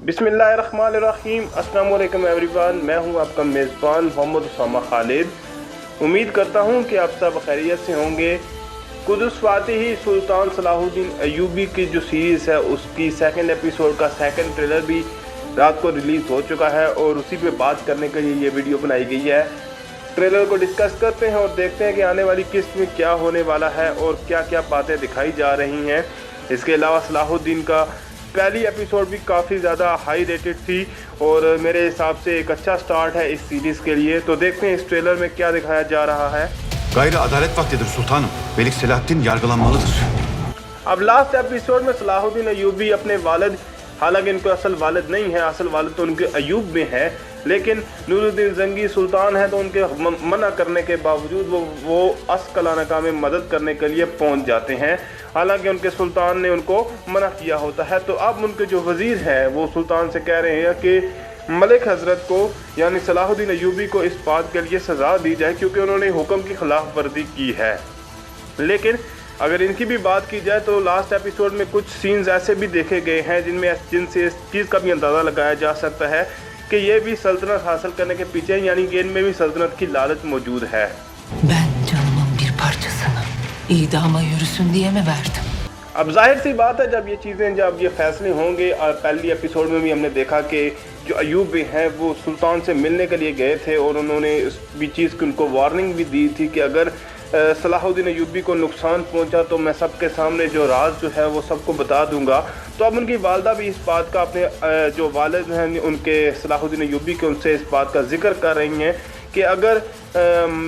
बिस्मिल्लाहिर्रहमानिर्रहीम। अस्सलाम वालेकुम एवरीवन, मैं हूं आपका मेज़बान मोहम्मद उसामा खालिद। उम्मीद करता हूं कि आप सब खैरियत से होंगे। कुदस फातिही सुल्तान सलाहुद्दीन अय्यूबी की जो सीरीज़ है उसकी सेकंड एपिसोड का सेकंड ट्रेलर भी रात को रिलीज़ हो चुका है और उसी पे बात करने के लिए ये वीडियो बनाई गई है। ट्रेलर को डिस्कस करते हैं और देखते हैं कि आने वाली किस्त में क्या होने वाला है और क्या क्या बातें दिखाई जा रही हैं। इसके अलावा सलाहुद्दीन का पहली एपिसोड भी काफ़ी ज़्यादा हाई रेटेड थी और मेरे हिसाब से एक अच्छा स्टार्ट है इस सीरीज़ के लिए। तो देखते हैं इस ट्रेलर में क्या दिखाया जा रहा है। Gayrı adalet vaktidir sultanım. Melik Selahattin yargılanmalıdır. अब लास्ट एपिसोड में सलाहुद्दीन अय्यूबी अपने वालिद, हालांकि इनको असल वालिद नहीं है, असल वालिद तो उनके अय्यूब में है, लेकिन नूरुद्दीन जंगी सुल्तान है तो उनके मना करने के बावजूद वो अस्कलानका में मदद करने के लिए पहुंच जाते हैं। हालांकि उनके सुल्तान ने उनको मना किया होता है। तो अब उनके जो वज़ीर हैं वो सुल्तान से कह रहे हैं कि मलिक हज़रत को यानी सलाहुद्दीन अय्यूबी को इस बात के लिए सज़ा दी जाए क्योंकि उन्होंने हुक्म की खिलाफ वर्जी की है। लेकिन अगर इनकी भी बात की जाए तो लास्ट एपिसोड में कुछ सीन्स ऐसे भी देखे गए हैं जिनसे इस चीज़ का भी अंदाज़ा लगाया जा सकता है कि ये भी सल्तनत हासिल करने के पीछे यानी कि इनमें भी सल्तनत की लालच मौजूद है। Ben canımın bir parçasını idama yürüsün diye mi verdim? अब जाहिर सी बात है जब ये फैसले होंगे। और पहली एपिसोड में भी हमने देखा कि जो अय्यूब हैं वो सुल्तान से मिलने के लिए गए थे और उन्होंने इस भी चीज़ की उनको वार्निंग भी दी थी कि अगर सलाहुद्दीन अय्यूबी को नुकसान पहुंचा तो मैं सबके सामने जो राज जो है वो सबको बता दूंगा। तो अब उनकी वालदा भी इस बात का अपने जो वालिद हैं उनके सलाहुद्दीन अय्यूबी के उनसे इस बात का जिक्र कर रही हैं कि अगर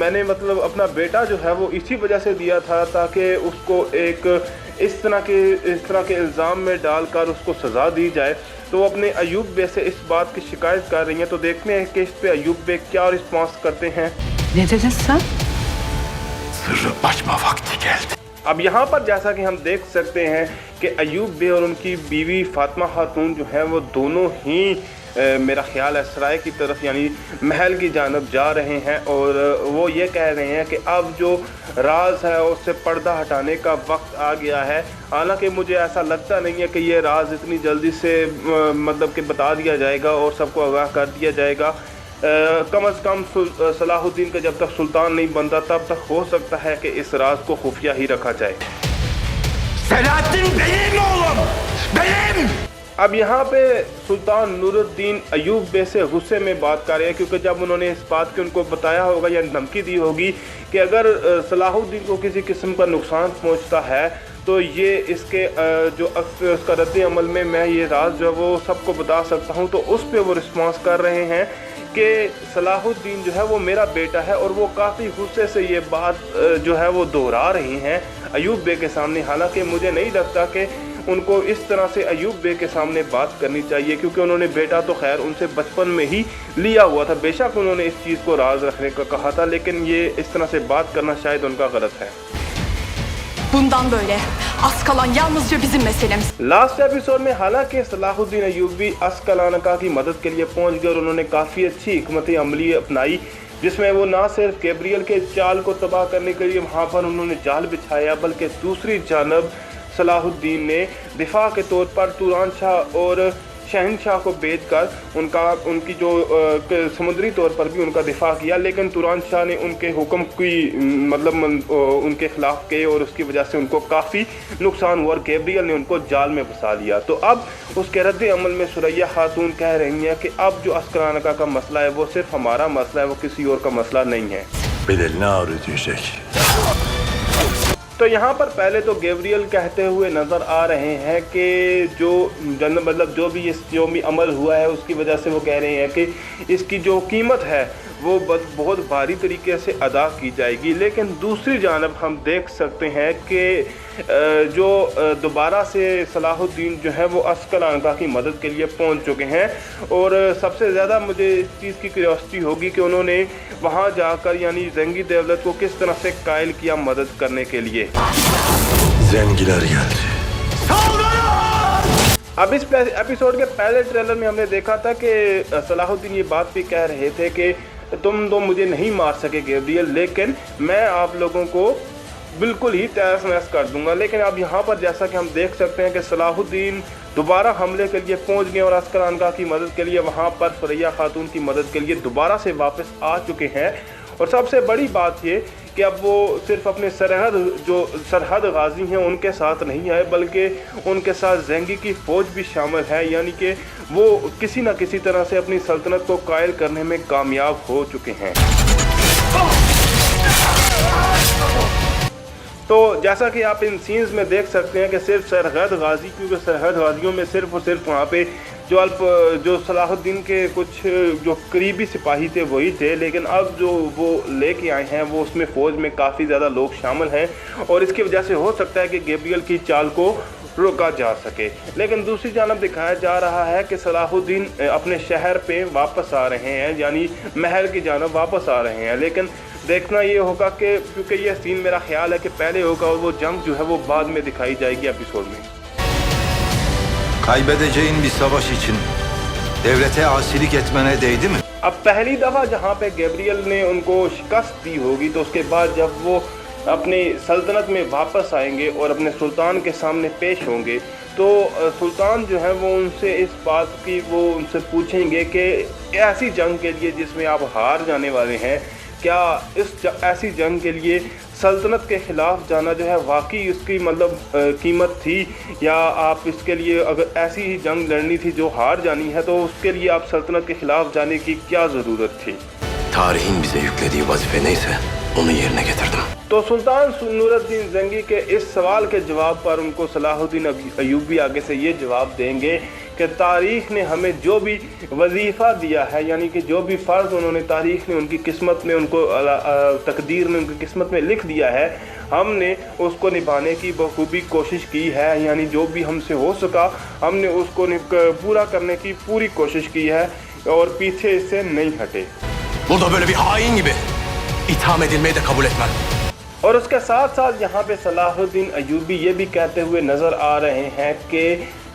मैंने मतलब अपना बेटा जो है वो इसी वजह से दिया था ताकि उसको एक इस तरह के इल्ज़ाम में डालकर उसको सज़ा दी जाए, तो वो अपने अय्यूब बे से इस बात की शिकायत कर रही हैं। तो देखते हैं कि इस पे अय्यूब बे क्या रिस्पॉन्स करते हैं। Ne dedin sen? Sırrı açma vakti geldi. अब यहाँ पर जैसा कि हम देख सकते हैं कि अय्यूब बे और उनकी बीवी फातिमा खातून जो हैं वो दोनों ही मेरा ख्याल है सराय की तरफ यानी महल की जानब जा रहे हैं और वो ये कह रहे हैं कि अब जो राज है उससे पर्दा हटाने का वक्त आ गया है। हालांकि मुझे ऐसा लगता नहीं है कि ये राज इतनी जल्दी से मतलब कि बता दिया जाएगा और सबको आगाह कर दिया जाएगा। कम अज़ कम सलाहुद्दीन का जब तक सुल्तान नहीं बनता तब तक हो सकता है कि इस राज को खुफिया ही रखा जाए। Selahattin benim oğlum. Benim. अब यहाँ पे सुल्तान नूरुद्दीन अय्यूब बे से गुस्से में बात कर रहे हैं क्योंकि जब उन्होंने इस बात की उनको बताया होगा या धमकी दी होगी कि अगर सलाहुद्दीन को किसी किस्म का नुकसान पहुँचता है तो ये इसके जो उसका रद्द अमल में मैं ये राज जो है वो सबको बता सकता हूँ। तो उस पर वो रिस्पॉन्स कर रहे हैं कि सलाहुद्दीन जो है वो मेरा बेटा है और वो काफ़ी गुस्से से ये बात जो है वो दोहरा रही हैं अय्यूब बे के सामने। हालांकि मुझे नहीं लगता कि उनको इस तरह से अय्यूब बे के सामने बात करनी चाहिए क्योंकि उन्होंने बेटा तो खैर उनसे बचपन में ही लिया हुआ था। बेशक उन्होंने इस चीज़ को राज रखने का कहा था लेकिन ये इस तरह से बात करना शायद उनका गलत है। Bundan böyle az kalan yalnızca bizim meselemiz. Last episode में हालांकि सलाहुद्दीन अय्यूबी अस्कलानका की मदद के लिए पहुंच गए और उन्होंने काफ़ी अच्छी हिकमत अमली अपनाई जिसमें वो ना सिर्फ गैब्रियल के जाल को तबाह करने के लिए वहाँ पर उन्होंने जाल बिछाया बल्कि दूसरी जानब सलाहुद्दीन ने दिफा के तौर पर तुरान शाह और शहनशाह को भेजकर उनकी जो समुद्री तौर पर भी उनका दिफा किया। लेकिन तुरान शाह ने उनके हुक्म की मतलब उनके खिलाफ किए और उसकी वजह से उनको काफ़ी नुकसान हुआ और गैब्रियल ने उनको जाल में फंसा लिया। तो अब उसके रद्द अमल में सुरैया खातून कह रही हैं कि अब जो अस्कलानका का मसला है वो सिर्फ हमारा मसला है, वो किसी और का मसला नहीं है। Bedelini ağır ödeyecek. तो यहाँ पर पहले तो गैब्रियल कहते हुए नज़र आ रहे हैं कि जो भी अमल हुआ है उसकी वजह से वो कह रहे हैं कि इसकी जो कीमत है वो बहुत भारी तरीके से अदा की जाएगी। लेकिन दूसरी जानब हम देख सकते हैं कि जो दोबारा से सलाहुद्दीन जो है वो अस्कलानका की मदद के लिए पहुंच चुके हैं और सबसे ज़्यादा मुझे इस चीज़ की क्यूरियोसिटी होगी कि उन्होंने वहां जाकर यानी जंगी दौलत को किस तरह से कायल किया मदद करने के लिए। Zengiler geldi. अब इस एपिसोड के पहले ट्रेलर में हमने देखा था कि सलाहुद्दीन ये बात भी कह रहे थे कि तुम तो मुझे नहीं मार सके गैब्रियल, लेकिन मैं आप लोगों को बिल्कुल ही तहस नहस कर दूंगा। लेकिन अब यहाँ पर जैसा कि हम देख सकते हैं कि सलाहुद्दीन दोबारा हमले के लिए पहुंच गए और अस्कर खां की मदद के लिए वहां पर सुरैया खातून की मदद के लिए दोबारा से वापस आ चुके हैं। और सबसे बड़ी बात ये कि अब वो सिर्फ अपने सरहद गाजी हैं उनके साथ नहीं है, बल्कि उनके साथ ज़ंगी की फ़ौज भी शामिल है, यानी कि वो किसी न किसी तरह से अपनी सल्तनत को कायल करने में कामयाब हो चुके हैं। तो जैसा कि आप इन सीन्स में देख सकते हैं कि सिर्फ सरहद गाजी, क्योंकि सरहद गाजियों में सिर्फ और सिर्फ वहाँ पे जो सलाहुद्दीन के कुछ जो करीबी सिपाही थे वही थे, लेकिन अब जो वो लेके आए हैं वो उसमें फ़ौज में काफ़ी ज़्यादा लोग शामिल हैं और इसकी वजह से हो सकता है कि गैब्रियल की चाल को रोका जा सके। लेकिन दूसरी जानब दिखाया जा रहा है कि सलाहुद्दीन अपने शहर पे वापस आ रहे हैं, यानी महल की जानब वापस आ रहे हैं। लेकिन देखना ये होगा कि क्योंकि ये सीन मेरा ख्याल है कि पहले होगा और वो जंग जो है वो बाद में दिखाई जाएगी एपिसोड में। Kaybedeceğin bir savaş için devlete asilik etmene değdi mi? अब पहली दफ़ा जहाँ पे गैब्रियल ने उनको शिकस्त दी होगी तो उसके बाद जब वो अपनी सल्तनत में वापस आएंगे और अपने सुल्तान के सामने पेश होंगे तो सुल्तान जो है वो उनसे इस बात की वो उनसे पूछेंगे कि ऐसी जंग के लिए जिसमें आप हार जाने वाले हैं, क्या ऐसी जंग के लिए सल्तनत के ख़िलाफ़ जाना जो है वाकई इसकी मतलब कीमत थी, या आप इसके लिए अगर ऐसी ही जंग लड़नी थी जो हार जानी है तो उसके लिए आप सल्तनत के ख़िलाफ़ जाने की क्या ज़रूरत थी। Tarihin bize yüklediği vazife neyse onu yerine getirdim. तो सुल्तान नूरुद्दीन ज़ंगी के इस सवाल के जवाब पर उनको सलाहुद्दीन अय्यूबी आगे से ये जवाब देंगे कि तारीख़ ने हमें जो भी वजीफ़ा दिया है, यानी कि जो भी फ़र्ज़ उन्होंने तारीख़ ने उनकी किस्मत में उनको तकदीर ने उनकी किस्मत में लिख दिया है, हमने उसको निभाने की बखूबी कोशिश की है, यानी जो भी हमसे हो सका हमने उसको पूरा करने की पूरी कोशिश की है और पीछे इससे नहीं हटे। Burada böyle bir hain gibi itham edilmeyi de kabul etmem. और उसके साथ साथ यहाँ पे सलाहुद्दीन अय्यूबी ये भी कहते हुए नज़र आ रहे हैं कि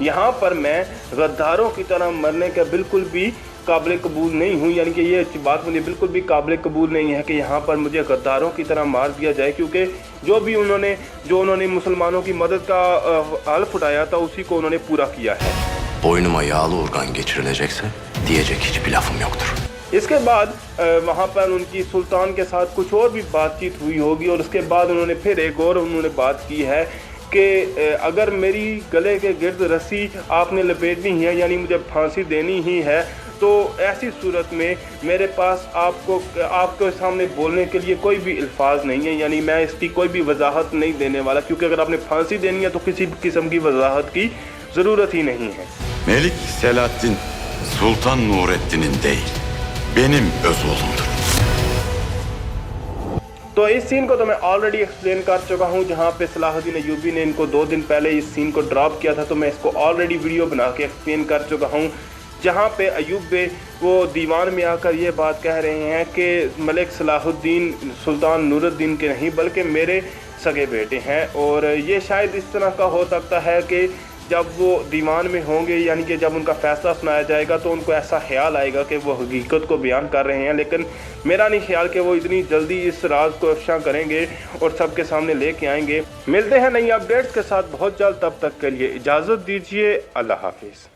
यहाँ पर मैं गद्दारों की तरह मरने का बिल्कुल भी काबिल कबूल नहीं हूँ, यानी कि ये बात मुझे बिल्कुल भी काबिल कबूल नहीं है कि यहाँ पर मुझे गद्दारों की तरह मार दिया जाए, क्योंकि जो उन्होंने मुसलमानों की मदद का हल्फ उठाया था उसी को उन्होंने पूरा किया है। Boynuma yağlı organ geçirilecekse diyecek hiçbir lafım yoktur. इसके बाद वहाँ पर उनकी सुल्तान के साथ कुछ और भी बातचीत हुई होगी और उसके बाद उन्होंने फिर एक और बात की है कि अगर मेरी गले के गिर्द रस्सी आपने लपेटनी है, यानी मुझे फांसी देनी ही है, तो ऐसी सूरत में मेरे पास आपके सामने बोलने के लिए कोई भी अल्फाज नहीं है, यानी मैं इसकी कोई भी वजाहत नहीं देने वाला, क्योंकि अगर आपने फांसी देनी है तो किसी भी किस्म की वजाहत की ज़रूरत ही नहीं है। Melik Selahaddin Sultan Nurettin'in değil, benim öz oğlumdur. तो इस सीन को तो मैं ऑलरेडी एक्सप्लेन कर चुका हूँ, जहाँ पे सलाहुद्दीन अय्यूबी ने इनको 2 दिन पहले इस सीन को ड्रॉप किया था, तो मैं इसको ऑलरेडी वीडियो बना के एक्सप्लेन कर चुका हूँ, जहाँ पे अय्यूब बे वो दीवान में आकर ये बात कह रहे हैं कि मलिक सलाहुद्दीन सुल्तान नूरुद्दीन के नहीं बल्कि मेरे सगे बेटे हैं। और ये शायद इस तरह का हो सकता है कि जब वो दीवान में होंगे, यानी कि जब उनका फ़ैसला सुनाया जाएगा तो उनको ऐसा ख्याल आएगा कि वो हकीकत को बयान कर रहे हैं, लेकिन मेरा नहीं ख्याल कि वो इतनी जल्दी इस राज को अफशा करेंगे और सबके सामने लेके आएंगे। मिलते हैं नई अपडेट्स के साथ बहुत जल्द, तब तक के लिए इजाज़त दीजिए। अल्लाह हाफिज़।